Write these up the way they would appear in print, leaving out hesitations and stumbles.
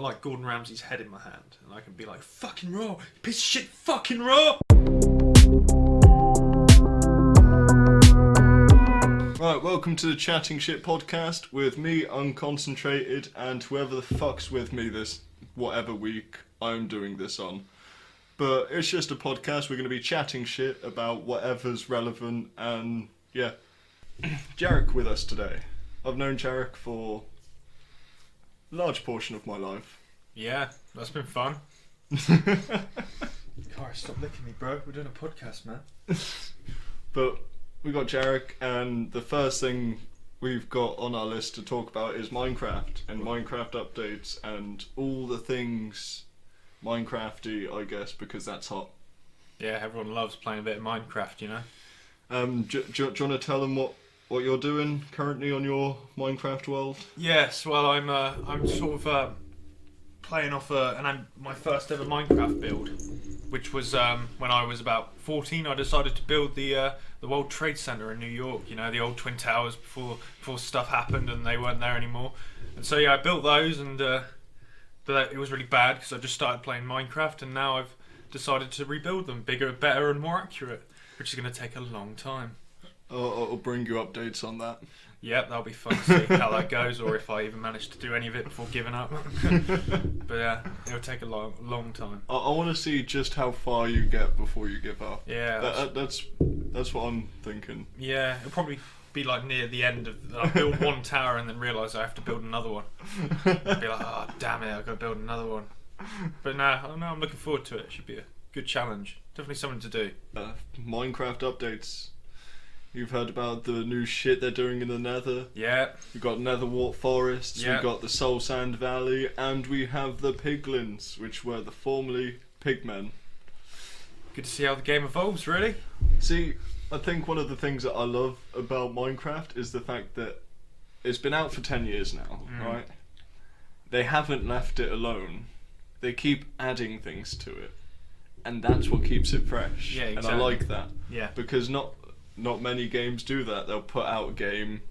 like Gordon Ramsay's head in my hand, and I can be like, fucking raw, piece of shit, fucking raw. Right, welcome to the Chatting Shit podcast with me, Unconcentrated, and whoever the fuck's with me this whatever week I'm doing this on. But it's just a podcast. We're going to be chatting shit about whatever's relevant, and yeah. Jarek with us today. I've known Jarek for a large portion of my life. Yeah, that's been fun. Cara, stop licking me, bro. We're doing a podcast, man. But we got Jarek, and the first thing we've got on our list to talk about is Minecraft and Minecraft updates and all the things Minecrafty, I guess, because that's hot. Yeah, everyone loves playing a bit of Minecraft, you know. Do you want to tell them what you're doing currently on your Minecraft world? Yes, well, I'm sort of playing off my first ever Minecraft build, which was when I was about 14. I decided to build the World Trade Center in New York. You know, the old Twin Towers before stuff happened and they weren't there anymore. And so yeah, I built those, and but it was really bad because I just started playing Minecraft, and now I've decided to rebuild them bigger, better, and more accurate, which is going to take a long time. I'll bring you updates on that. Yep, that'll be fun to see how that goes, or if I even manage to do any of it before giving up. But yeah, it'll take a long time. I want to see just how far you get before you give up. Yeah, that's what I'm thinking. Yeah, it'll probably be like near the end of. I build one tower and then realise I have to build another one. I'd be like, oh damn it, I've got to build another one. But no, I'm looking forward to it. It should be a good challenge. Definitely something to do. Minecraft updates. You've heard about the new shit they're doing in the Nether. Yeah. We've got Netherwart forests, yeah. We've got the Soul Sand Valley, and we have the Piglins, which were the formerly Pigmen. Good to see how the game evolves, really. See, I think one of the things that I love about Minecraft is the fact that it's been out for 10 years now, right? They haven't left it alone. They keep adding things to it. And that's what keeps it fresh. Yeah, exactly. And I like that. Yeah. Because not many games do that. They'll put out a game,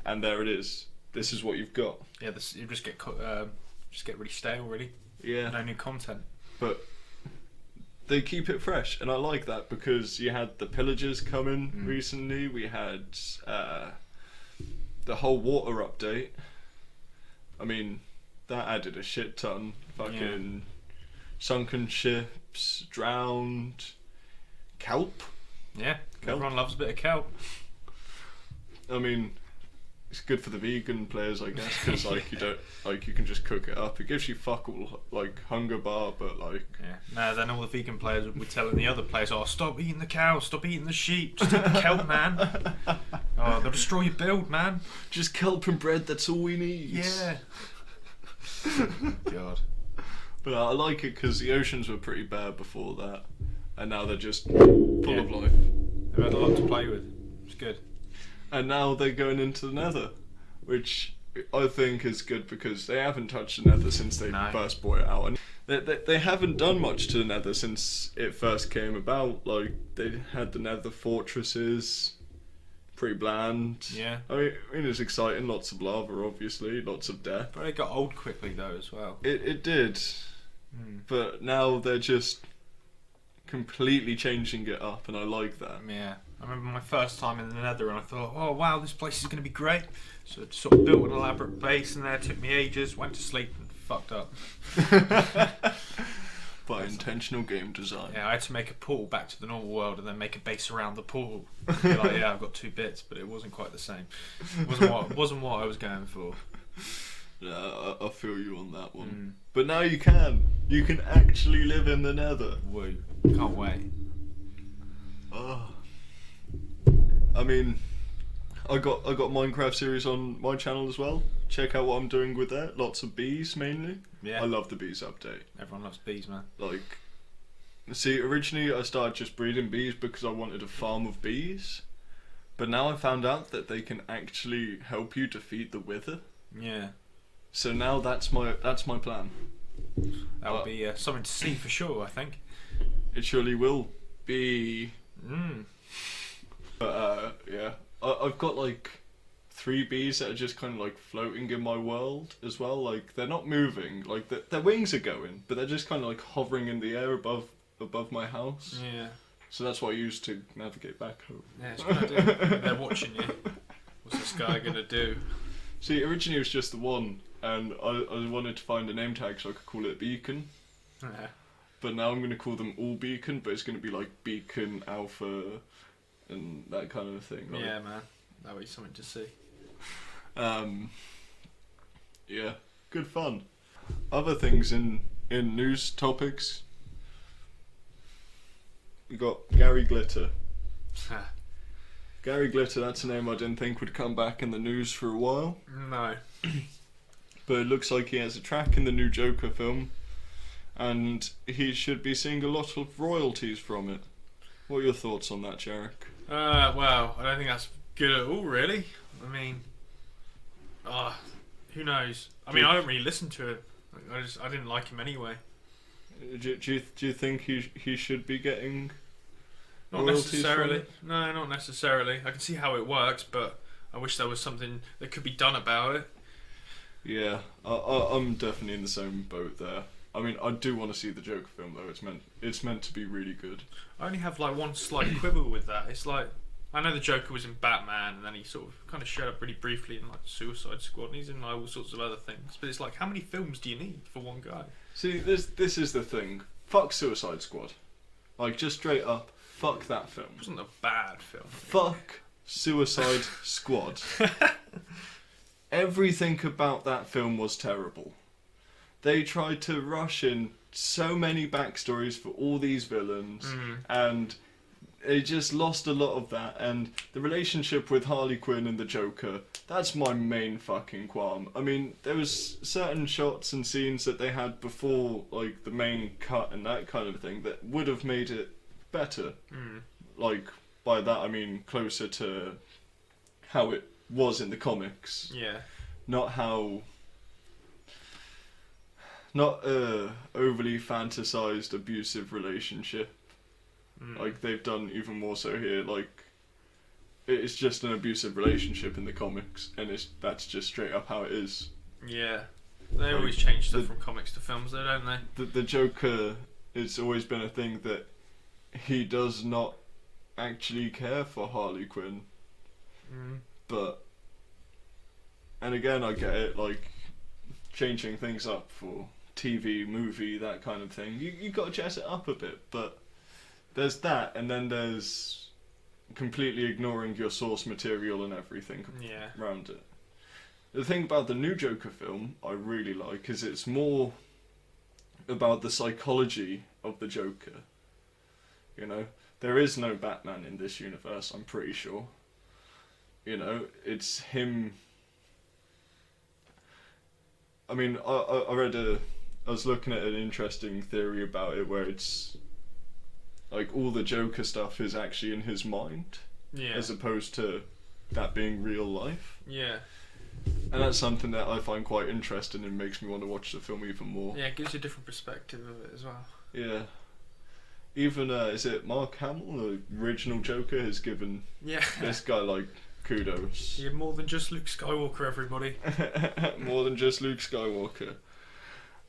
and there it is. This is what you've got. Yeah, you just get really stale, really. Yeah. No new content. But they keep it fresh, and I like that because you had the pillagers come in recently. We had the whole water update. I mean, that added a shit ton. Fucking sunken ships, drowned, kelp. Yeah, everyone loves a bit of kelp. I mean, it's good for the vegan players, I guess, because you can just cook it up. It gives you fuck all hunger bar, but then all the vegan players would be telling the other players, "Oh, stop eating the cow, stop eating the sheep, just eat the kelp, man. Oh, they'll destroy your build, man. Just kelp and bread. That's all we need." Yeah. God. But I like it because the oceans were pretty bare before that. And now they're just full of life. They've had a lot to play with. It's good. And now they're going into the Nether, which I think is good because they haven't touched the Nether since they first brought it out. And they haven't done much to the Nether since it first came about. Like, they had the Nether fortresses, pretty bland. Yeah. I mean, it's exciting. Lots of lava, obviously. Lots of death. But it got old quickly, though, as well. It did. But now they're just completely changing it up, and I like that. Yeah, I remember my first time in the Nether, and I thought, oh wow, this place is going to be great. So I sort of built an elaborate base in there. It took me ages. Went to sleep and fucked up. By intentional game design. Yeah, I had to make a portal back to the normal world, and then make a base around the portal. Be like, yeah, I've got 2 bits, but it wasn't quite the same. It wasn't what I was going for. Yeah, I feel you on that one. But now you can actually live in the Nether. Woo! Can't wait. Oh. I mean, I got Minecraft series on my channel as well. Check out what I'm doing with that. Lots of bees mainly. Yeah. I love the bees update. Everyone loves bees, man. See, originally I started just breeding bees because I wanted a farm of bees, but now I found out that they can actually help you defeat the Wither. Yeah. So now that's my plan. That'll be something to see for sure, I think. It surely will be. But yeah, I've got three bees that are just kind of like floating in my world as well. Like they're not moving, like their wings are going, but they're just kind of like hovering in the air above my house. Yeah. So that's what I use to navigate back home. Yeah, it's a good idea. They're watching you. What's this guy gonna do? See, originally it was just the one, and I wanted to find a name tag so I could call it Beacon. Yeah. But now I'm going to call them all Beacon, but it's going to be like Beacon, Alpha, and that kind of thing. Like, Yeah, man. That'll be something to see. Yeah, good fun. Other things in news topics. We got Gary Glitter. Gary Glitter, that's a name I didn't think would come back in the news for a while. No. But it looks like he has a track in the new Joker film, and he should be seeing a lot of royalties from it. What are your thoughts on that, Jarek? Well, I don't think that's good at all, really. I mean, who knows? I mean, I don't really listen to it. I didn't like him anyway. Do you think he should be getting Not royalties necessarily. from it? No, not necessarily. I can see how it works, but I wish there was something that could be done about it. Yeah, I'm definitely in the same boat there. I mean, I do want to see the Joker film though. It's meant to be really good. I only have like one slight quibble with that. It's like, I know the Joker was in Batman, and then he sort of kind of showed up really briefly in like Suicide Squad, and he's in like all sorts of other things. But it's like, how many films do you need for one guy? See, this is the thing. Fuck Suicide Squad. Like, just straight up, fuck that film. It wasn't a bad film. Fuck Suicide Squad. Everything about that film was terrible. They tried to rush in so many backstories for all these villains, and they just lost a lot of that. And the relationship with Harley Quinn and the Joker, that's my main fucking qualm. I mean, there was certain shots and scenes that they had before, like, the main cut and that kind of thing, that would have made it better. Like, by that I mean closer to how it was in the comics. Yeah. Not overly fantasized abusive relationship. Like they've done even more so here. Like it's just an abusive relationship in the comics, and that's just straight up how it is. Yeah. They always change stuff from comics to films though, don't they? The Joker, it's always been a thing that he does not actually care for Harley Quinn. But, and again, I get it, like, changing things up for TV, movie, that kind of thing. You got to jazz it up a bit, but there's that, and then there's completely ignoring your source material and everything around it. The thing about the new Joker film I really like is it's more about the psychology of the Joker. You know, there is no Batman in this universe, I'm pretty sure. You know, it's him. I mean, I was looking at an interesting theory about it where it's like all the Joker stuff is actually in his mind, as opposed to that being real life. Yeah. And that's something that I find quite interesting and makes me want to watch the film even more. Yeah, it gives you a different perspective of it as well. Yeah. Even, is it Mark Hamill, the original Joker, has given this guy, like, kudos. You're more than just Luke Skywalker, everybody. More than just Luke Skywalker.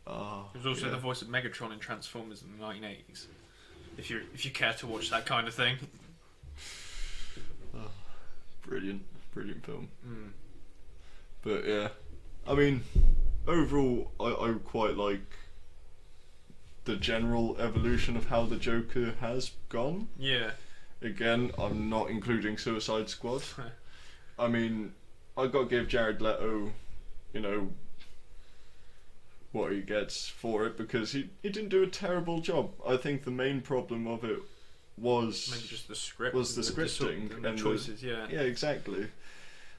He was also the voice of Megatron in Transformers in the 1980s. If you care to watch that kind of thing. Brilliant film. But yeah, I mean, overall, I quite like the general evolution of how the Joker has gone. Yeah. Again, I'm not including Suicide Squad. I mean, I got to give Jared Leto, you know, what he gets for it, because he didn't do a terrible job. I think the main problem of it was maybe just the script. Was the scripting and the choices. Yeah. Yeah, exactly.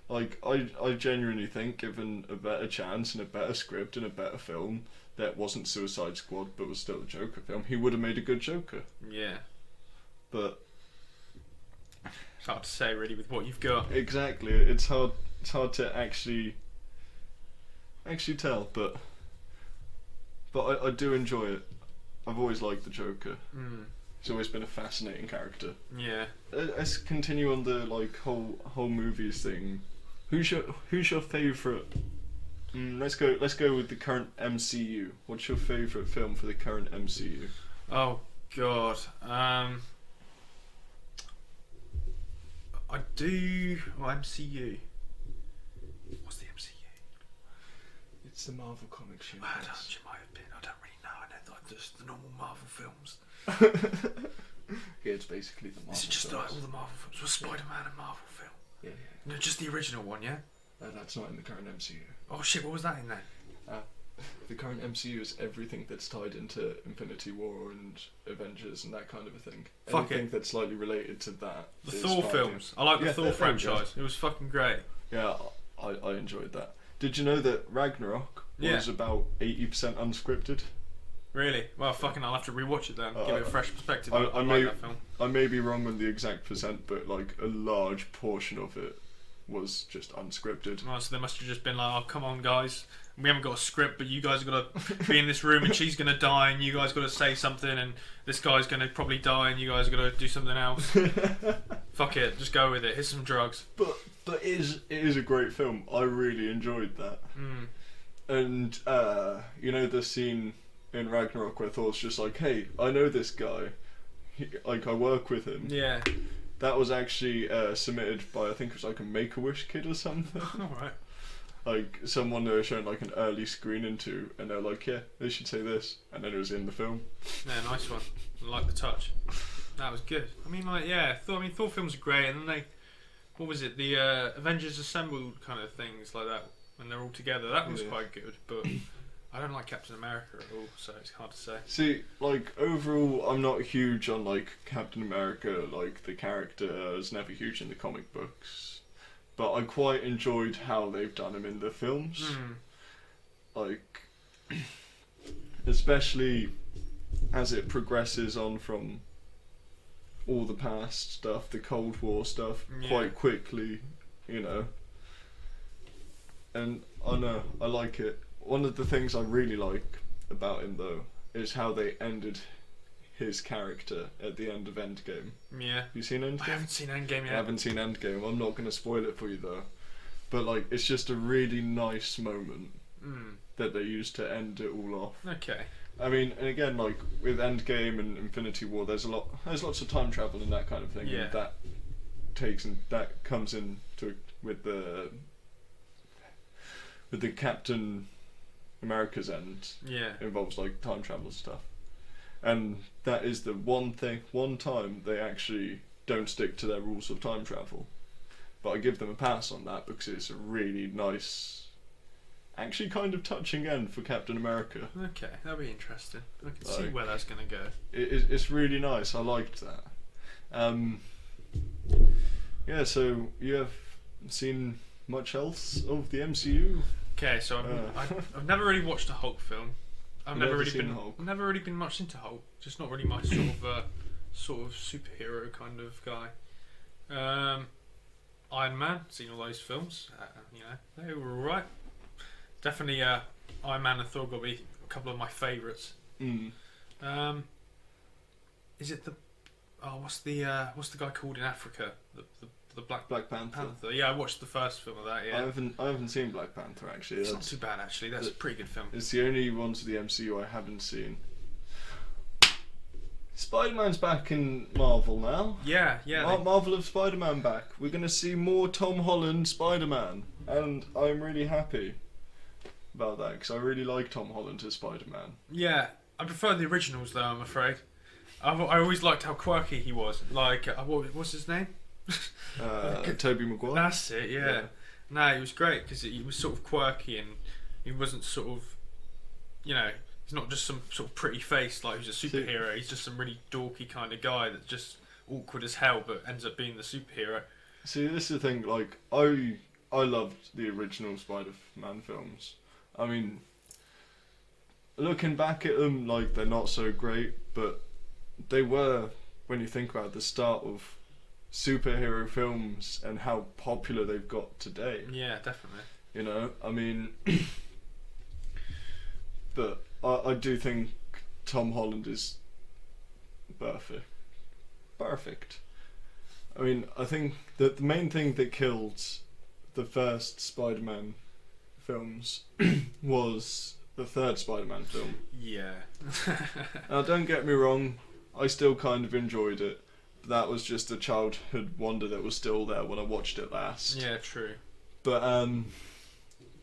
Like I genuinely think, given a better chance and a better script and a better film that wasn't Suicide Squad but was still a Joker film, he would have made a good Joker. Yeah. But it's hard to say really with what you've got. Exactly. It's hard to actually tell, but I do enjoy it. I've always liked the Joker. He's always been a fascinating character. Yeah. Let's continue on the like whole movies thing. Who's your favourite? Let's go with the current MCU. What's your favourite film for the current MCU? Oh God. I do. Well, MCU. What's the MCU? It's the Marvel Comics Well, universe. it might have been. I don't really know. I know like just the normal Marvel films. Yeah, it's basically the Marvel. Is it just films. like all the Marvel films? Was Spider-Man a Marvel film? Yeah. No, just the original one, yeah. That's not in the current MCU. Oh shit! What was that in then? The current MCU is everything that's tied into Infinity War and Avengers and that kind of a thing. Fuck Anything it. that's slightly related to that. The is Thor tied films. I like the Yeah, Thor there we go. franchise. It was fucking great. in. Yeah, I enjoyed that. Did you know that Ragnarok Yeah. was about 80% unscripted? Really? Well, fucking, I'll have to rewatch it then. Give it a fresh perspective. I I like may- that film. I may be wrong on the exact percent, but like a large portion of it was just unscripted. Well, so they must have just been like, oh, come on, guys. We haven't got a script, but you guys have got to be in this room and she's going to die and you guys got to say something and this guy's going to probably die and you guys got to do something else. Fuck it, just go with it. Here's some drugs. But it is a great film. I really enjoyed that. Mm. And you know the scene in Ragnarok where Thor's just like, hey, I know this guy. I work with him. Yeah. That was actually submitted by, I think it was like a Make-A-Wish kid or something. Alright. Like someone they were showing like an early screening to, and they're like, yeah, they should say this, and then it was in the film. Yeah, nice one. I like the touch. That was good. I mean, like, yeah, Thor films are great, and then what was it, the Avengers Assembled kind of things like that, when they're all together. That was quite good, but I don't like Captain America at all, so it's hard to say. See, like overall, I'm not huge on like Captain America. Like the character is never huge in the comic books, but I quite enjoyed how they've done him in the films. Like, especially as it progresses on from all the past stuff, the Cold War stuff, quite quickly, you know. And I know, I like it. One of the things I really like about him though is how they ended his character at the end of Endgame. Yeah. Have you seen Endgame? I haven't seen Endgame yet. I haven't seen Endgame. I'm not going to spoil it for you though. But like, it's just a really nice moment that they used to end it all off. Okay. I mean, and again, like with Endgame and Infinity War, there's lots of time travel and that kind of thing. Yeah. And that comes in with the Captain America's end. Yeah. Involves like time travel stuff, and that is the one time they actually don't stick to their rules of time travel. But I give them a pass on that because it's a really nice, actually kind of touching end for Captain America. Okay, that'll be interesting. I can see where that's going to go. It's really nice. I liked that. Yeah, so you have seen much else of the MCU? Okay, so I've never really watched a Hulk film. I've never really seen Hulk? never really been much into Hulk. Just not really my sort of superhero kind of guy. Iron Man, seen all those films. You know, they were alright. Definitely, Iron Man and Thor got to be a couple of my favourites. Is it the what's the guy called in Africa? The Black Panther. Yeah, I watched the first film of that. Yeah, I haven't seen Black Panther actually. it's not too bad actually. That's a pretty good film. It's the only ones of the MCU I haven't seen. Spider-Man's back in Marvel now. Yeah. Marvel have Spider-Man back. We're going to see more Tom Holland Spider-Man, and I'm really happy about that because I really like Tom Holland as Spider-Man. Yeah, I prefer the originals though. I'm afraid. I always liked how quirky he was. Like, what's his name? Tobey Maguire. That's it. Yeah. No, he was great because he was sort of quirky and he wasn't sort of, you know. He's not just some sort of pretty face like he's a superhero. He's just some really dorky kind of guy that's just awkward as hell, but ends up being the superhero. See, this is the thing. Like, I loved the original Spider-Man films. I mean, looking back at them, like they're not so great, but they were, when you think about it, the start of superhero films and how popular they've got today. Yeah, definitely. You know, I mean, but I do think Tom Holland is perfect. I mean, I think that the main thing that killed the first Spider-Man films was the third Spider-Man film. Yeah. Now, don't get me wrong, I still kind of enjoyed it. But that was just a childhood wonder that was still there when I watched it last. Yeah, true. But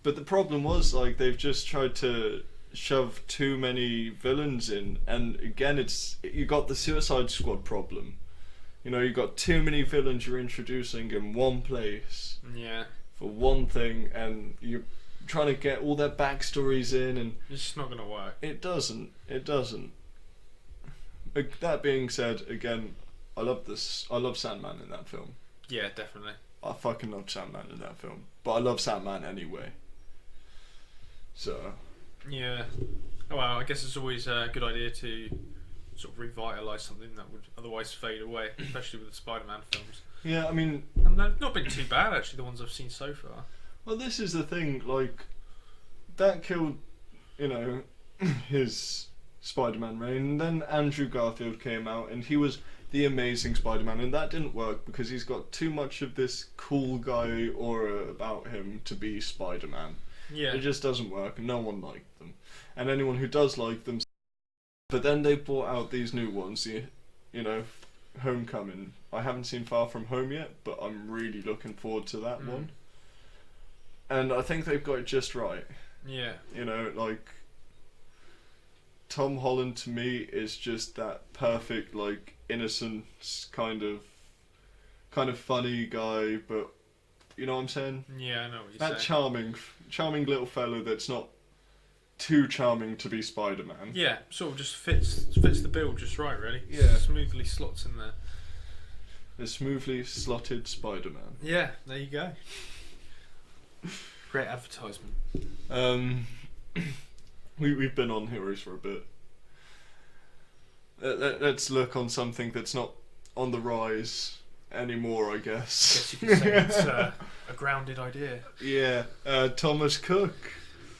the problem was, like, they've just tried to shove too many villains in, and again, you got the Suicide Squad problem. You know, you got too many villains you're introducing in one place. Yeah. For one thing, and you're trying to get all their backstories in, and it's just not gonna work. It doesn't. That being said, again, I love Sandman in that film. Yeah, definitely. I fucking love Sandman in that film, but I love Sandman anyway. So. Yeah. Oh, well, I guess it's always a good idea to sort of revitalise something that would otherwise fade away, especially with the Spider-Man films. Yeah, I mean. And they've not been too bad, actually, the ones I've seen so far. Well, this is the thing, like, that killed, you know, his Spider-Man reign, and then Andrew Garfield came out, and he was the amazing Spider-Man, and that didn't work because he's got too much of this cool guy aura about him to be Spider-Man. Yeah. It just doesn't work, and no one liked them. And anyone who does like them... But then they brought out these new ones, you know, Homecoming. I haven't seen Far From Home yet, but I'm really looking forward to that one. And I think they've got it just right. Yeah. You know, like, Tom Holland to me is just that perfect, like, innocent kind of funny guy, but you know what I'm saying? Yeah, I know what you're that saying. charming little fellow that's not too charming to be Spider-Man. Yeah, sort of just fits the bill just right, really. Yeah. Smoothly slots in there. A smoothly slotted Spider-Man. Yeah, there you go. Great advertisement. We've been on Heroes for a bit. Let's look on something that's not on the rise anymore, I guess. I guess you could say it's a grounded idea. Yeah, Thomas Cook.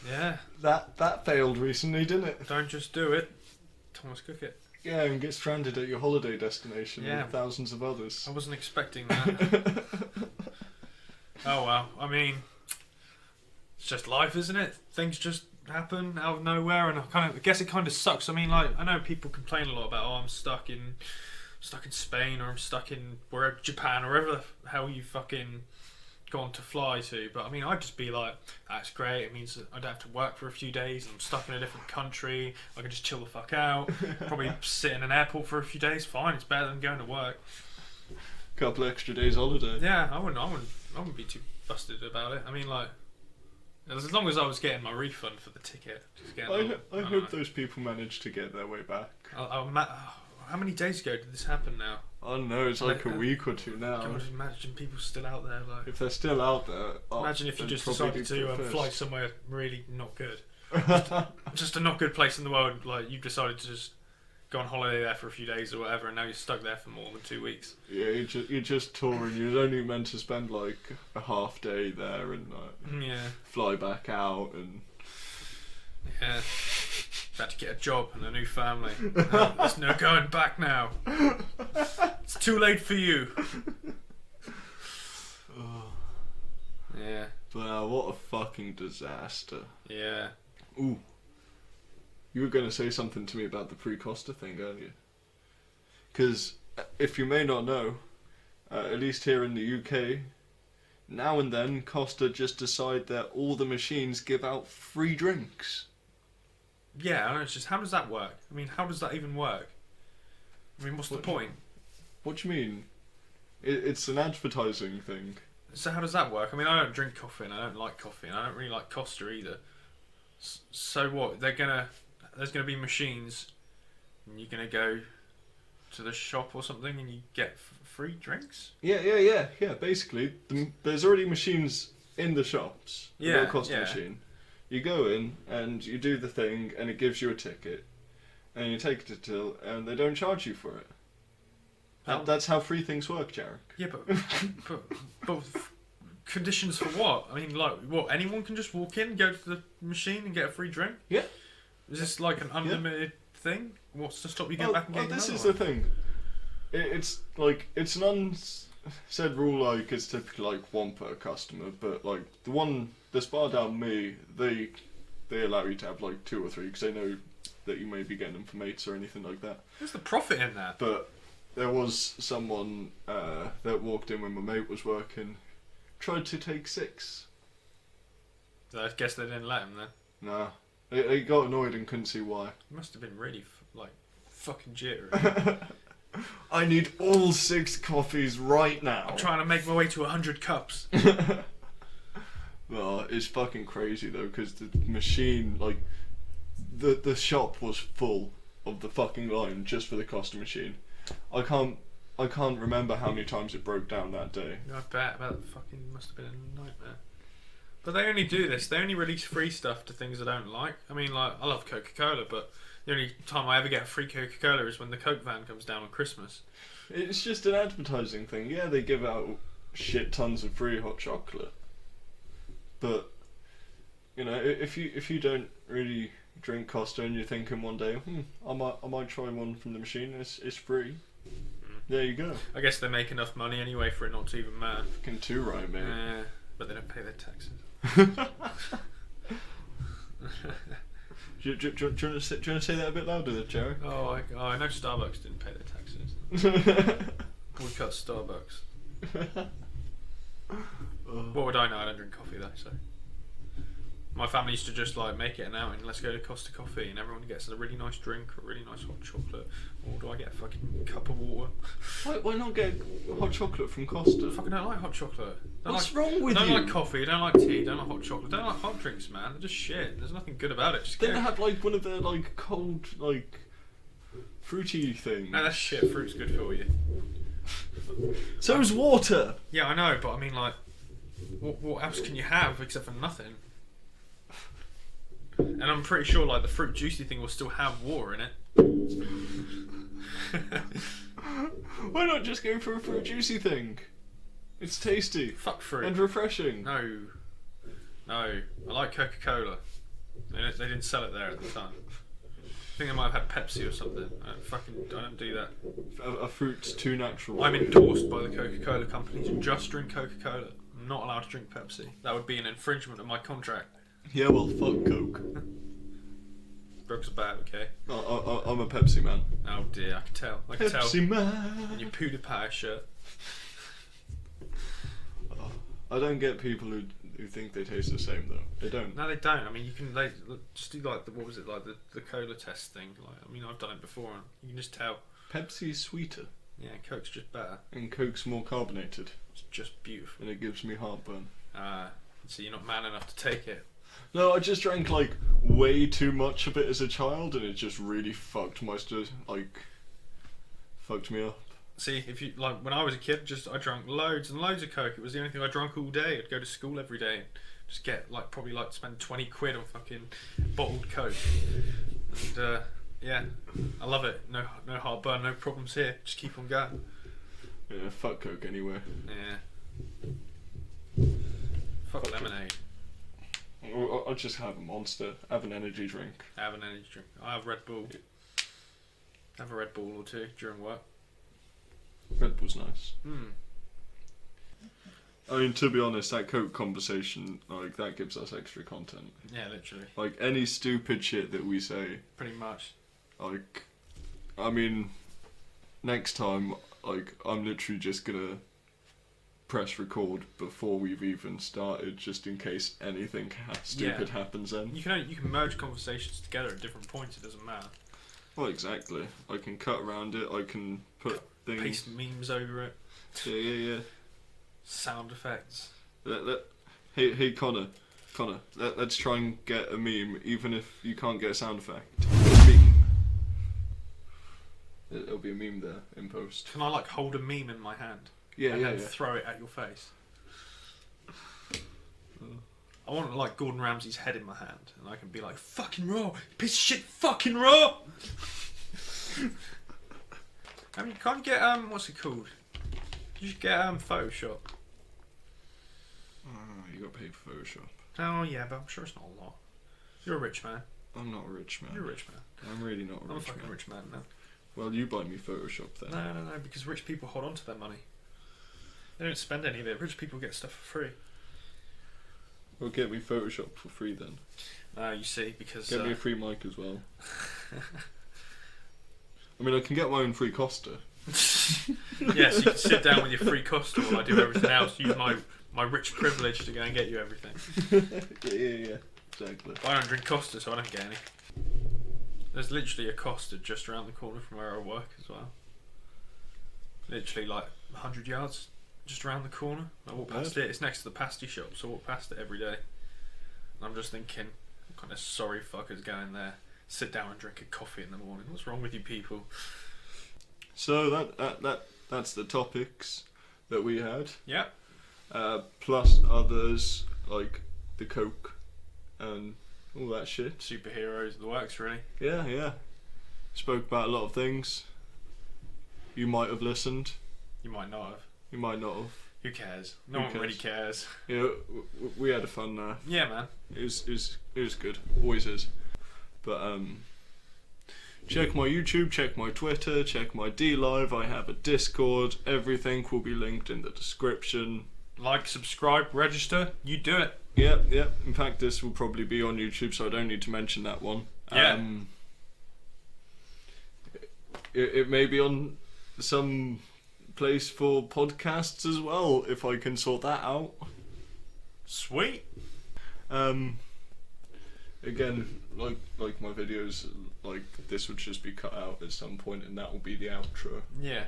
Yeah. That failed recently, didn't it? Don't just do it. Thomas Cook it. Yeah, and get stranded at your holiday destination Yeah. with thousands of others. I wasn't expecting that. Oh well, I mean, it's just life, isn't it? Things just happen out of nowhere, and I guess it kind of sucks. I mean, like, I know people complain a lot about, oh, I'm stuck in Spain, or I'm stuck in wherever, Japan, or wherever the hell you fucking gone to fly to. But I mean, I'd just be like, that's great. It means that I don't have to work for a few days. I'm stuck in a different country. I can just chill the fuck out. Probably sit in an airport for a few days. Fine, it's better than going to work. Couple extra days holiday. Yeah, I wouldn't be too busted about it. I mean, like, as long as I was getting my refund for the ticket. I hope those people managed to get their way back. How many days ago did this happen now? I don't know, it's like a week or two now. God, imagine people still out there. Like, if they're still out there... imagine if you just decided to fly somewhere really not good. Just a not good place in the world. Like, you decided to just go on holiday there for a few days or whatever, and now you're stuck there for more than 2 weeks. Yeah, you're just touring. You're only meant to spend like a half day there and fly back out and... Yeah. About to get a job and a new family. There's no going back now. It's too late for you. Yeah. Wow, what a fucking disaster. Yeah. Ooh. You were going to say something to me about the free Costa thing, aren't you? Because, if you may not know, at least here in the UK, now and then Costa just decide that all the machines give out free drinks. Yeah, I know, it's just, how does that work? I mean, how does that even work? I mean, what's the point? What do you mean? It's an advertising thing. So how does that work? I mean, I don't drink coffee and I don't like coffee and I don't really like Costa either. So what? There's gonna be machines and you're gonna go to the shop or something and you get free drinks? Yeah. Basically, there's already machines in the shops. Yeah, a Costa machine. You go in and you do the thing and it gives you a ticket. And you take it to till and they don't charge you for it. That's how free things work, Jarek. Yeah, but conditions for what? I mean, like, what? Anyone can just walk in, go to the machine, and get a free drink? Yeah. Is this like an unlimited thing? What's to stop you going back and getting this another is one? the thing. It's like it's an said rule like is typically like one per customer, but like the spa down me, they allow you to have like 2 or 3 because they know that you may be getting them for mates or anything like that. Where's the profit in that? But there was someone that walked in when my mate was working, tried to take 6. So I guess they didn't let him then. Nah, he got annoyed and couldn't see why. He must have been really fucking jittery. I need all 6 coffees right now. I'm trying to make my way to 100 cups. Well, it's fucking crazy though, because the machine, like, the shop was full of the fucking line just for the Costa machine. I can't remember how many times it broke down that day. I bet that fucking must have been a nightmare. But they only do this. They only release free stuff to things I don't like. I mean, like, I love Coca Cola, but the only time I ever get a free Coca Cola is when the Coke van comes down on Christmas. It's just an advertising thing. Yeah, they give out shit tons of free hot chocolate, but you know, if you don't really drink Costa and you're thinking one day, I might try one from the machine. It's free. There you go. I guess they make enough money anyway for it not to even matter. Fucking too right, mate. But they don't pay their taxes. Do you want to say that a bit louder there, Jerry? Oh, I know Starbucks didn't pay their taxes. Boycott Starbucks. What would I know? I don't drink coffee though, so. My family used to just like make it an outing, let's go to Costa Coffee, and everyone gets a really nice drink or a really nice hot chocolate. Or do I get a fucking cup of water? Why not get hot chocolate from Costa? I fucking don't like hot chocolate. What's wrong with you? Don't like coffee, don't like tea, don't like hot chocolate, don't like hot drinks, man. They're just shit. There's nothing good about it. Just They have like one of their like cold like fruity things. No, that's shit. Fruit's good for you. So's water. Yeah, I know, but I mean, like, what else can you have except for nothing? And I'm pretty sure, like, the fruit juicy thing will still have water in it. Why not just go for a fruit juicy thing? It's tasty. Fuck fruit. And refreshing. No. I like Coca Cola. They didn't sell it there at the time. I think they might have had Pepsi or something. I don't do that. A fruit's too natural. I'm endorsed by the Coca Cola company to just drink Coca Cola. I'm not allowed to drink Pepsi. That would be an infringement of my contract. Yeah, well, fuck Coke. Drugs are bad, okay? I'm a Pepsi man. Oh dear, I can tell. Pepsi man. In your PewDiePie shirt. I don't get people who think they taste the same though. They don't. No, they don't. I mean, you can just do like the cola test thing. Like, I mean, I've done it before, and you can just tell. Pepsi's sweeter. Yeah, Coke's just better. And Coke's more carbonated. It's just beautiful. And it gives me heartburn. So you're not man enough to take it. No, I just drank like way too much of it as a child, and it just really fucked me up. See, if you like, when I was a kid, I drank loads and loads of Coke. It was the only thing I drank all day. I'd go to school every day and just get probably spend 20 quid on fucking bottled Coke. And yeah, I love it. No heartburn, no problems here. Just keep on going. Yeah, fuck Coke anyway. Yeah. Fuck lemonade. I'll just have a Monster. Have an energy drink. Have an energy drink. I have Red Bull. Have a Red Bull or two during work. Red Bull's nice. I mean, to be honest, that Coke conversation, like, that gives us extra content. Yeah, literally. Like, any stupid shit that we say. Pretty much. Like, I mean, next time, like, I'm literally just gonna press record before we've even started, just in case anything stupid happens then. You can merge conversations together at different points, it doesn't matter. Well, exactly. I can cut around it, I can put things... Paste memes over it. Yeah. Sound effects. Hey Connor, let's try and get a meme, even if you can't get a sound effect. Meme. There'll be a meme there in post. Can I hold a meme in my hand? Yeah, and then throw it at your face? I want Gordon Ramsay's head in my hand, and I can be like, fucking raw, piece of shit, fucking raw. I mean, you can't get what's it called? You should get Photoshop. You got paid for Photoshop. Oh yeah, but I'm sure it's not a lot. You're a rich man. I'm not a rich man. You're a rich man. I'm really not a rich man. I'm a fucking rich man now. Well, you buy me Photoshop then. No, because rich people hold on to their money. They don't spend any of it. Rich people get stuff for free. Well, get me Photoshop for free then. You see, because... Get me a free mic as well. I mean, I can get my own free Costa. Yes, you can sit down with your free Costa while I do everything else. Use my rich privilege to go and get you everything. Yeah, exactly. I don't drink Costa, so I don't get any. There's literally a Costa just around the corner from where I work as well. Literally like 100 yards just around the corner. I walk past it. It's next to the pasty shop, so I walk past it every day. And I'm just thinking, what kind of sorry fuckers go in there, sit down and drink a coffee in the morning. What's wrong with you people? So that's the topics that we had. Yeah. Plus others like the Coke and all that shit. Superheroes, the works, really. Yeah. Spoke about a lot of things. You might have listened. You might not have. You might not have. Who cares? No one really cares. You know, we had a fun there. Yeah, man. It was good. Always is. But check my YouTube, check my Twitter, check my DLive. I have a Discord. Everything will be linked in the description. Like, subscribe, register. You do it. Yep. In fact, this will probably be on YouTube, so I don't need to mention that one. Yeah. It may be on some place for podcasts as well, if I can sort that out. Sweet. Again, like my videos, like this would just be cut out at some point, and that will be the outro. Yeah.